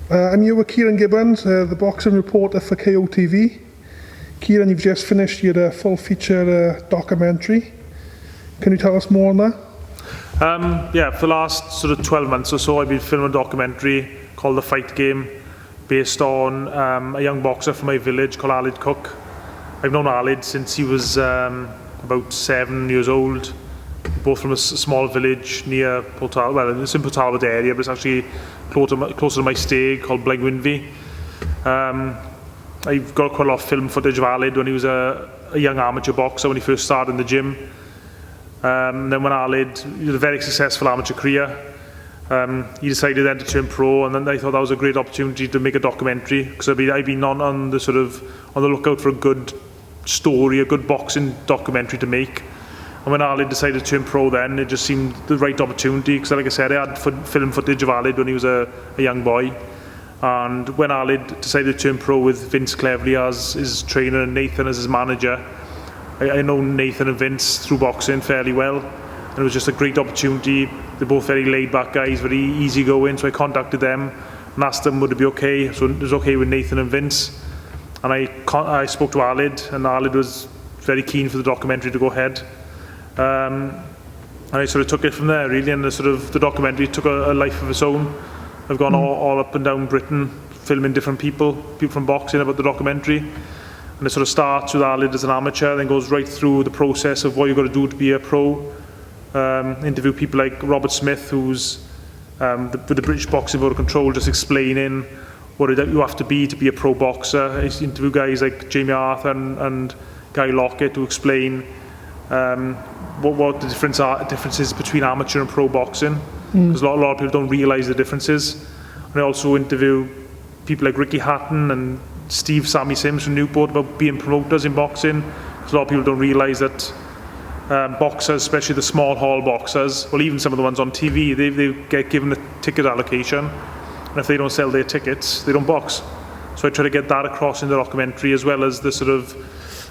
I'm here with Ciaran Gibbons, the boxing reporter for KOTV. Ciaran, you've just finished your full feature documentary. Can you tell us more on that? Yeah, for the last sort of 12 months or so, I've been filming a documentary called The Fight Game, based on a young boxer from my village called Alid Cook. I've known Alid since he was about 7 years old, both from a small village near Portal. Well, it's in Port Talbot area, but it's actually closer to my stay, called Blaenwynfi. I've got quite a lot of film footage of Alid when he was a young amateur boxer, when he first started in the gym. Then when Alid, he had a very successful amateur career, he decided then to turn pro, and then I thought that was a great opportunity to make a documentary, because I've been on the lookout for a good story, a good boxing documentary to make. And when Alid decided to turn pro, then it just seemed the right opportunity, because like I said, I had film footage of Alid when he was a young boy. And when Alid decided to turn pro with Vince Cleverly as his trainer and Nathan as his manager, I know Nathan and Vince through boxing fairly well, and it was just a great opportunity. They're both very laid-back guys, very easygoing, so I contacted them and asked them would it be okay. So it was okay with Nathan and Vince, and I spoke to Alid, and Alid was very keen for the documentary to go ahead. And I sort of took it from there, really, and the documentary took a life of its own. I've gone all up and down Britain, filming different people from boxing about the documentary. And it sort of starts with Alid as an amateur, then goes right through the process of what you've got to do to be a pro. Interview people like Robert Smith, who's with the British Boxing Board of Control, just explaining what you have to be a pro boxer. I interview guys like Jamie Arthur and Guy Lockett to explain what the differences between amateur and pro boxing, because a lot of people don't realise the differences. And I also interview people like Ricky Hatton and Sammy Sims from Newport about being promoters in boxing, because a lot of people don't realise that boxers, especially the small hall boxers, well, even some of the ones on TV, they get given a ticket allocation, and if they don't sell their tickets, they don't box. So I try to get that across in the documentary, as well as the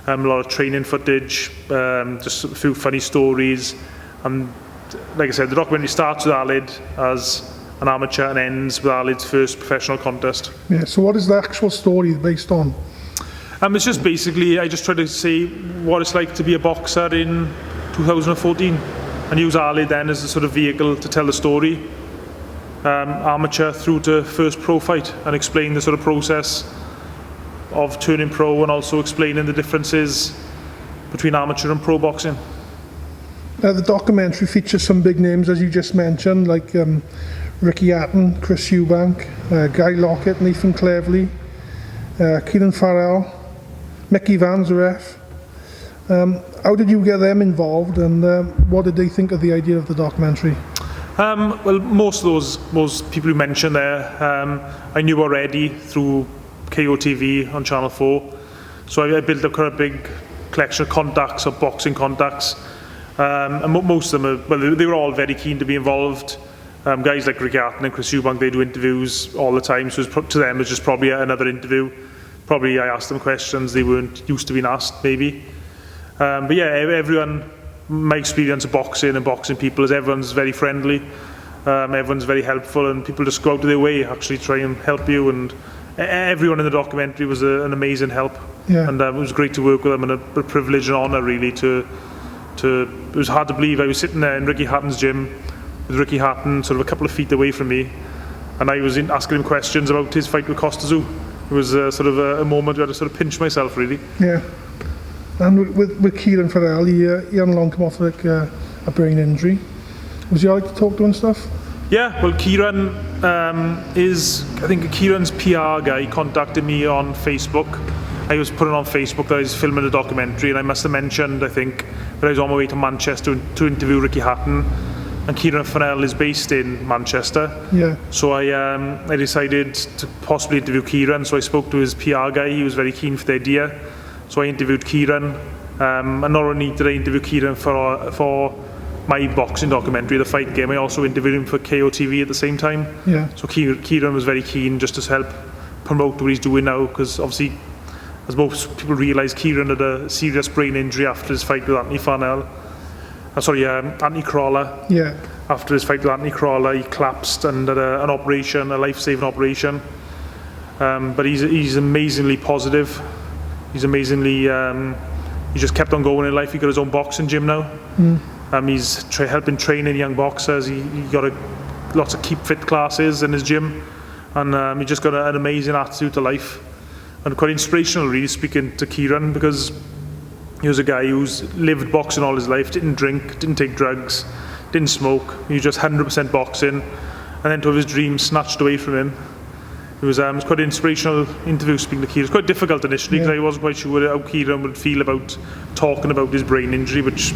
a lot of training footage, just a few funny stories. And like I said, the documentary starts with Alid as an amateur and ends with Alid's first professional contest. Yeah, so what is the actual story based on? It's just basically, I just try to say what it's like to be a boxer in 2014, and use Alid then as a sort of vehicle to tell the story, amateur through to first pro fight, and explain the sort of process of turning pro, and also explaining the differences between amateur and pro boxing. The documentary features some big names, as you just mentioned, like Ricky Hatton, Chris Eubank, Guy Lockett, Nathan Cleverly, Kieran Farrell, Mickey Van's the ref. How did you get them involved, and what did they think of the idea of the documentary? Well, most of those people you mentioned there, I knew already through KOTV on Channel 4. So I built up quite a big collection of contacts, of boxing contacts. And most of them, they were all very keen to be involved. Guys like Ricky Hatton and Chris Eubank, they do interviews all the time, so to them it's just probably another interview. Probably I asked them questions they weren't used to being asked, maybe. But yeah, everyone, my experience of boxing and boxing people is everyone's very friendly, everyone's very helpful, and people just go out of their way actually try and help you, and everyone in the documentary was an amazing help. Yeah. And it was great to work with them, and a privilege and honour really it was hard to believe. I was sitting there in Ricky Hatton's gym with Ricky Hatton sort of a couple of feet away from me, and I was asking him questions about his fight with Costa. It was sort of a moment where I had to sort of pinch myself, really. Yeah. And with Kieran Farrell, he hadn't long come off like a brain injury. Was he alright to talk to and stuff? Yeah, well, Ciaran I think Kieran's PR guy contacted me on Facebook. I was putting on Facebook that I was filming a documentary, and I must have mentioned, I think, that I was on my way to Manchester to interview Ricky Hatton, and Ciaran Farrell is based in Manchester. Yeah. So I decided to possibly interview Ciaran, so I spoke to his PR guy. He was very keen for the idea. So I interviewed Ciaran, and not only did I interview Ciaran for my boxing documentary, The Fight Game, I also interviewed him for KOTV at the same time. Yeah. So Ciaran was very keen just to help promote what he's doing now, because obviously, as most people realise, Ciaran had a serious brain injury after his fight with Anthony Crawler. Yeah. After his fight with Anthony Crawler, he collapsed and had an operation, a life-saving operation. But he's amazingly positive. He's amazingly, he just kept on going in life. He got his own boxing gym now. He's helping training young boxers. He got lots of keep fit classes in his gym, and he just got an amazing attitude to life, and quite inspirational really, speaking to Ciaran, because he was a guy who's lived boxing all his life, didn't drink, didn't take drugs, didn't smoke. He was just 100% boxing, and then to have his dreams snatched away from him. It was quite an inspirational interview speaking to Ciaran. It was quite difficult initially because I wasn't quite sure how Ciaran would feel about talking about his brain injury, which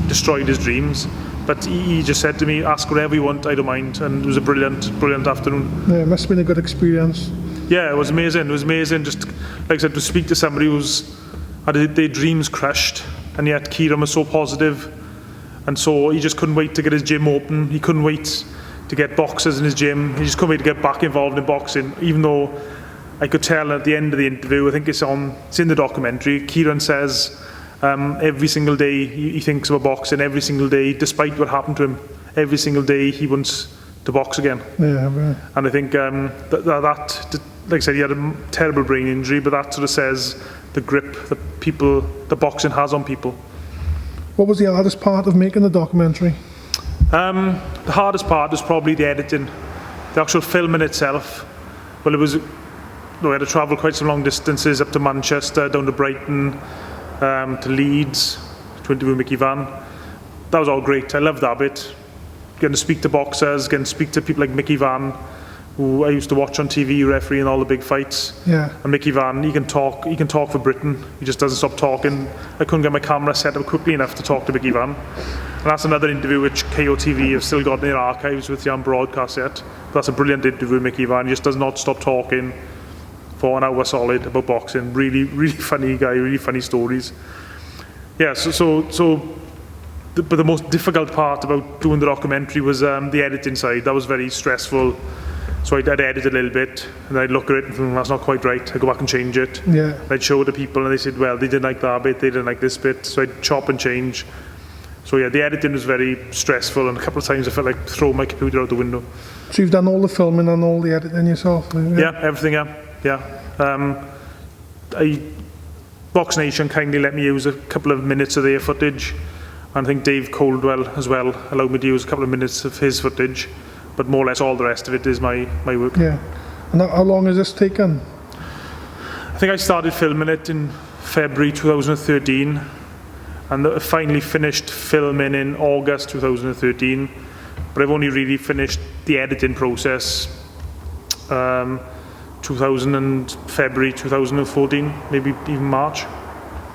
destroyed his dreams. But he just said to me, ask whatever you want, I don't mind. And it was a brilliant, brilliant afternoon. Yeah, it must have been a good experience. Yeah, it was amazing. It was amazing just, like I said, to speak to somebody who's had their dreams crushed, and yet Ciaran was so positive. And so he just couldn't wait to get his gym open. He couldn't wait to get boxers in his gym. He just couldn't wait to get back involved in boxing, even though I could tell at the end of the interview, I think it's in the documentary, Ciaran says every single day he thinks about boxing, every single day, despite what happened to him, every single day he wants to box again. Yeah, right. And I think that, like I said, he had a terrible brain injury, but that sort of says the grip that boxing has on people. What was the hardest part of making the documentary? The hardest part was probably the editing, the actual filming itself. Well, we had to travel quite some long distances up to Manchester, down to Brighton, to Leeds, to interview Mickey Van. That was all great. I loved that bit. Getting to speak to boxers, getting to speak to people like Mickey Van, who I used to watch on TV refereeing all the big fights. Yeah. And Mickey Van, he can talk for Britain. He just doesn't stop talking. I couldn't get my camera set up quickly enough to talk to Mickey Van. And that's another interview which KOTV have still got in their archives with the broadcast yet. But that's a brilliant interview with Mickey Van. He just does not stop talking for an hour solid about boxing. Really, really funny guy, really funny stories. Yeah, but the most difficult part about doing the documentary was the editing side. That was very stressful. So I'd edit a little bit, and I'd look at it and think, that's not quite right. I'd go back and change it. Yeah. I'd show it to people, and they said, well, they didn't like that bit, they didn't like this bit. So I'd chop and change. So yeah, the editing was very stressful, and a couple of times I felt like throwing my computer out the window. So you've done all the filming and all the editing yourself? Yeah, everything, yeah. Box Nation kindly let me use a couple of minutes of their footage, and I think Dave Coldwell as well allowed me to use a couple of minutes of his footage, but more or less all the rest of it is my work. Yeah. And how long has this taken? I think I started filming it in February 2013, and I finally finished filming in August 2013, but I've only really finished the editing process February 2014, maybe even March.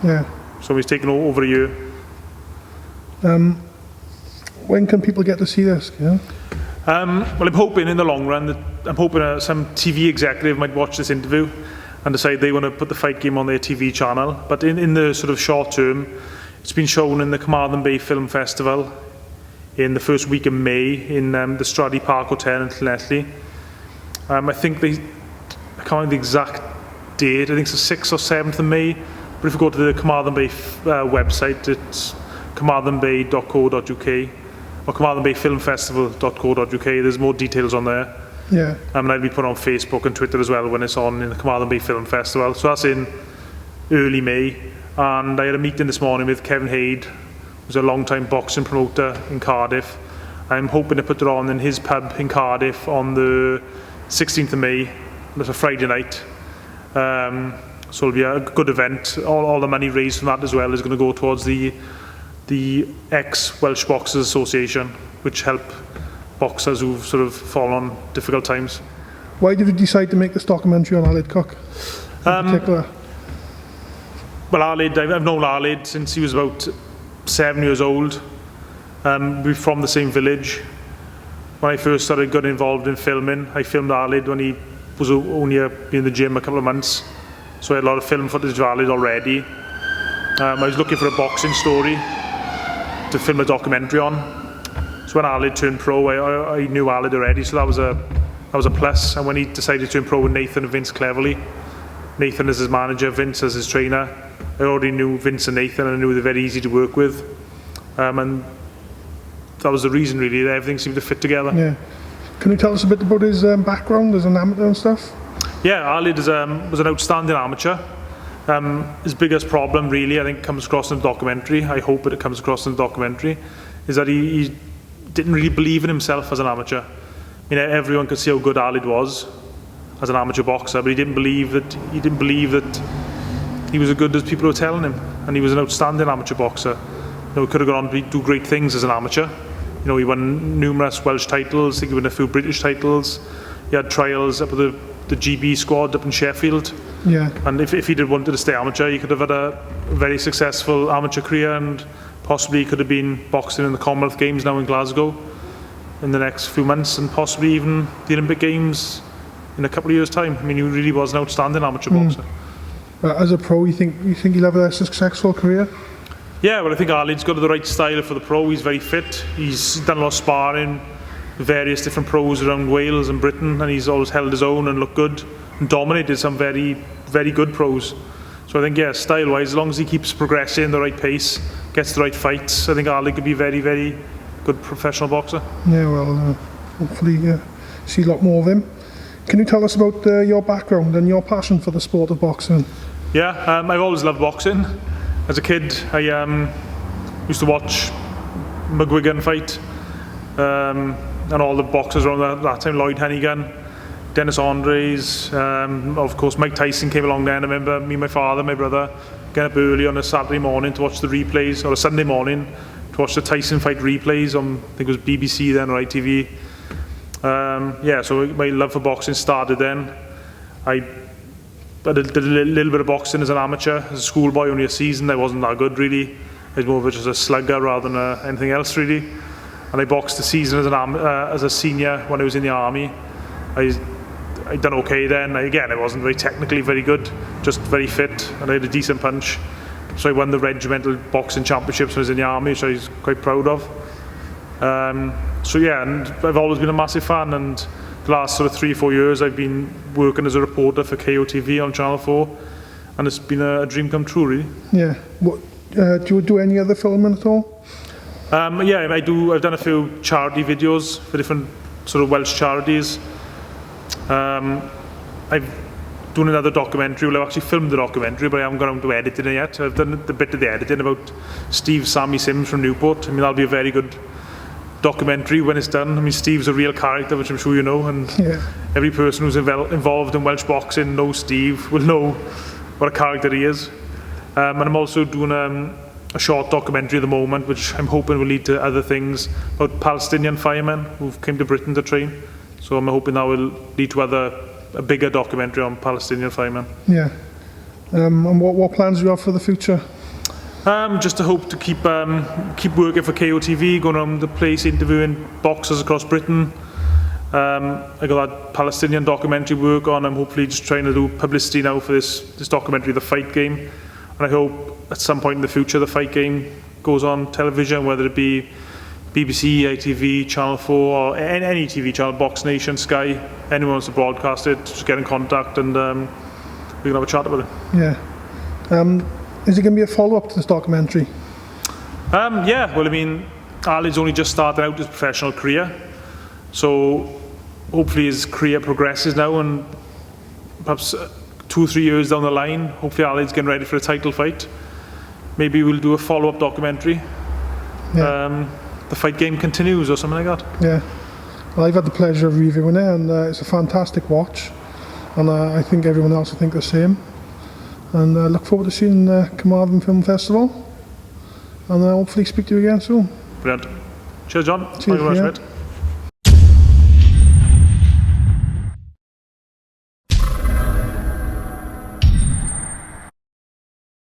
Yeah. So it's taken over a year. When can people get to see this? Yeah? Well, I'm hoping in the long run that some TV executive might watch this interview and decide they want to put the fight game on their TV channel. But in the sort of short term, it's been shown in the Carmarthen Bay Film Festival in the first week of May in the Stradey Park Hotel in Llanelli. I think I can't remember the exact date. I think it's the 6th or 7th of May. But if you go to the Carmarthen Bay website, it's carmarthenbay.co.uk or carmarthenbayfilmfestival.co.uk. There's more details on there. Yeah. And I'll be put on Facebook and Twitter as well when it's on in the Carmarthen Bay Film Festival. So that's in early May. And I had a meeting this morning with Kevin Haid, who's a long-time boxing promoter in Cardiff. I'm hoping to put it on in his pub in Cardiff on the 16th of May. That's a Friday night. So it'll be a good event. All the money raised from that as well is going to go towards the ex-Welsh Boxers Association, which help boxers who've sort of fallen on difficult times. Why did you decide to make this documentary on Aled Cook in particular? Well, Aled, I've known Aled since he was about 7 years old. We're from the same village. When I first started getting involved in filming, I filmed Aled when he was only in the gym a couple of months. So I had a lot of film footage of Aled already. I was looking for a boxing story to film a documentary on. So when Aled turned pro, I knew Aled already, so that was a plus. And when he decided to turn pro with Nathan and Vince Cleverly, Nathan as his manager, Vince as his trainer, I already knew Vince and Nathan, and I knew they're very easy to work with. And that was the reason, really, that everything seemed to fit together. Yeah. Can you tell us a bit about his background as an amateur and stuff? Yeah, Alid was an outstanding amateur. His biggest problem, really, I think, comes across in the documentary. I hope it comes across in the documentary, is that he didn't really believe in himself as an amateur. I mean, everyone could see how good Alid was as an amateur boxer, but he didn't believe that he was as good as people were telling him, and he was an outstanding amateur boxer. You know, he could have gone on to do great things as an amateur. You know, he won numerous Welsh titles. I think he won a few British titles. He had trials up with the GB squad up in Sheffield. Yeah. And if he did wanted to stay amateur, he could have had a very successful amateur career, and possibly he could have been boxing in the Commonwealth Games now in Glasgow in the next few months, and possibly even the Olympic Games in a couple of years' time. I mean, he really was an outstanding amateur boxer. As a pro, you think he'll have a successful career? Yeah, well, I think Alid's got the right style for the pro. He's very fit. He's done a lot of sparring with various different pros around Wales and Britain, and he's always held his own and looked good and dominated some very, very good pros. So I think, yeah, style-wise, as long as he keeps progressing the right pace, gets the right fights, I think Alid could be a very, very good professional boxer. Yeah, well, hopefully see a lot more of him. Can you tell us about your background and your passion for the sport of boxing? Yeah, I've always loved boxing. As a kid, I used to watch McGuigan fight, and all the boxers around that time, Lloyd Hennigan, Dennis Andres, of course Mike Tyson came along then. I remember me, my father, my brother getting up early on a Saturday morning to watch the replays, or a Sunday morning to watch the Tyson fight replays on, I think it was BBC then, or ITV. Yeah, so my love for boxing started then. I did a little bit of boxing as an amateur, as a schoolboy, only a season. I wasn't that good really. I was more of just a slugger rather than anything else really. And I boxed a season as a senior when I was in the army. I done okay then. Again, I wasn't very technically very good, just very fit, and I had a decent punch. So I won the regimental boxing championships when I was in the army, which I was quite proud of. So yeah, and I've always been a massive fan, and the last sort of 3 or 4 years I've been working as a reporter for KOTV on Channel 4, and it's been a dream come true really. Yeah. What, do you do any other filming at all? Yeah, I do. I've done a few charity videos for different sort of Welsh charities. I've done another documentary. Well, I've actually filmed the documentary, but I haven't got around to editing it yet. I've done the bit of the editing about Steve Sammy Sims from Newport. I mean, that'll be a very good documentary when it's done. I mean, Steve's a real character, which I'm sure you know, and every person who's involved in Welsh boxing knows Steve, will know what a character he is. And I'm also doing a short documentary at the moment, which I'm hoping will lead to other things, about Palestinian firemen who came to Britain to train. So I'm hoping that will lead to a bigger documentary on Palestinian firemen. Yeah. And what plans do you have for the future? Just to hope to keep working for KOTV, going around the place interviewing boxers across Britain. I got that Palestinian documentary work on. I'm hopefully just trying to do publicity now for this documentary, The Fight Game. And I hope at some point in the future the Fight Game goes on television, whether it be BBC, ITV, Channel 4, or any TV channel, Box Nation, Sky. Anyone wants to broadcast it, just get in contact and we can have a chat about it. Yeah. Is it going to be a follow-up to this documentary? Yeah, well, I mean, Alid's only just started out his professional career, so hopefully his career progresses now, and perhaps 2 or 3 years down the line, hopefully Alid's getting ready for a title fight. Maybe we'll do a follow-up documentary. Yeah. The Fight Game continues or something like that. Yeah. Well, I've had the pleasure of reviewing it, and it's a fantastic watch, and I think everyone else will think the same. And I look forward to seeing Carmarthen Film Festival, and hopefully speak to you again soon. Brilliant. Cheers, John. Cheers, Thank you very much, mate.